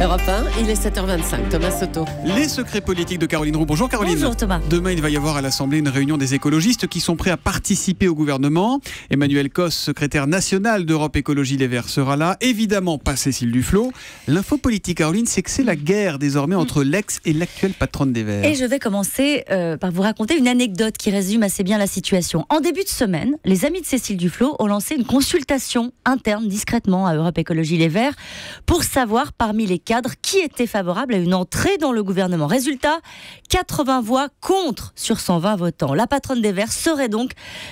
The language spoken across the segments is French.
Europe 1, il est 7h25. Thomas Soto. Les secrets politiques de Caroline Roux. Bonjour Caroline. Bonjour Thomas. Demain, il va y avoir à l'Assemblée une réunion des écologistes qui sont prêts à participer au gouvernement. Emmanuel Cos, secrétaire national d'Europe Écologie Les Verts, sera là. Évidemment, pas Cécile Duflot. L'info politique, Caroline, c'est que c'est la guerre désormais entre l'ex et l'actuelle patronne des Verts. Et je vais commencer par vous raconter une anecdote qui résume assez bien la situation. En début de semaine, les amis de Cécile Duflot ont lancé une consultation interne discrètement à Europe Écologie Les Verts pour savoir parmi les cadres qui était favorable à une entrée dans le gouvernement. Résultat, 80 voix contre sur 120 votants. La patronne des Verts serait donc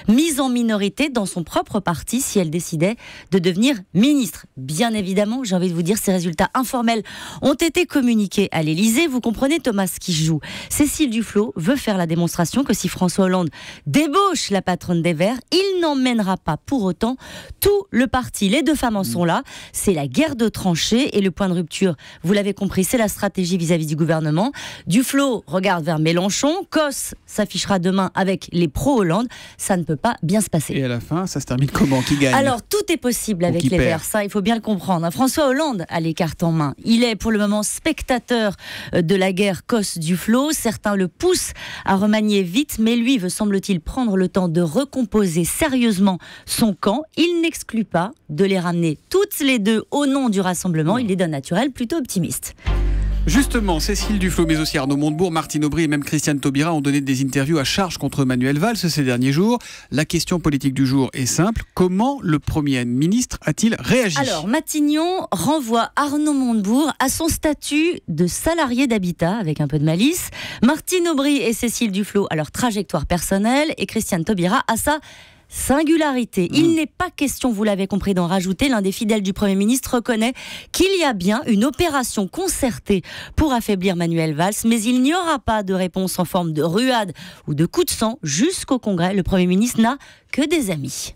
mise en minorité dans son propre parti si elle décidait de devenir ministre. Bien évidemment, j'ai envie de vous dire, ces résultats informels ont été communiqués à l'Élysée. Vous comprenez, Thomas, ce qui joue. Cécile Duflot veut faire la démonstration que si François Hollande débauche la patronne des Verts, il n'emmènera pas pour autant tout le parti. Les deux femmes en sont là. C'est la guerre de tranchées et le point de rupture, vous l'avez compris, c'est la stratégie vis-à-vis du gouvernement. Duflot regarde vers Mélenchon. Cos s'affichera demain avec les pro-Hollande. Ça ne peut pas bien se passer. Et à la fin, ça se termine comment? Qui gagne? Alors, tout est possible avec les Verts. Ça, il faut bien le comprendre. François Hollande a les cartes en main. Il est pour le moment spectateur de la guerre Cos-Duflot. Certains le poussent à remanier vite, mais lui veut, semble-t-il, prendre le temps de recomposer sérieusement son camp. Il n'exclut pas de les ramener toutes les deux au nom du rassemblement. Il est d'un naturel plutôt optimiste. Justement, Cécile Duflot, mais aussi Arnaud Montebourg, Martine Aubry et même Christiane Taubira ont donné des interviews à charge contre Manuel Valls ces derniers jours. La question politique du jour est simple. Comment le Premier ministre a-t-il réagi? Alors, Matignon renvoie Arnaud Montebourg à son statut de salarié d'habitat, avec un peu de malice. Martine Aubry et Cécile Duflot à leur trajectoire personnelle et Christiane Taubira à sa singularité. Il n'est pas question, vous l'avez compris, d'en rajouter. L'un des fidèles du Premier ministre reconnaît qu'il y a bien une opération concertée pour affaiblir Manuel Valls, mais il n'y aura pas de réponse en forme de ruade ou de coup de sang jusqu'au Congrès. Le Premier ministre n'a que des amis.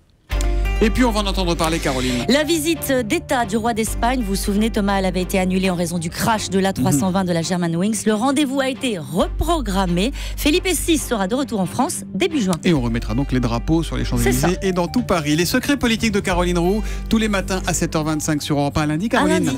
Et puis on va en entendre parler, Caroline. La visite d'État du roi d'Espagne, vous vous souvenez Thomas, elle avait été annulée en raison du crash de l'A320 de la Germanwings. Le rendez-vous a été reprogrammé. Felipe VI sera de retour en France début juin. Et on remettra donc les drapeaux sur les Champs-Élysées et dans tout Paris. Les secrets politiques de Caroline Roux, tous les matins à 7h25 sur Europe 1 lundi, Caroline. À lundi.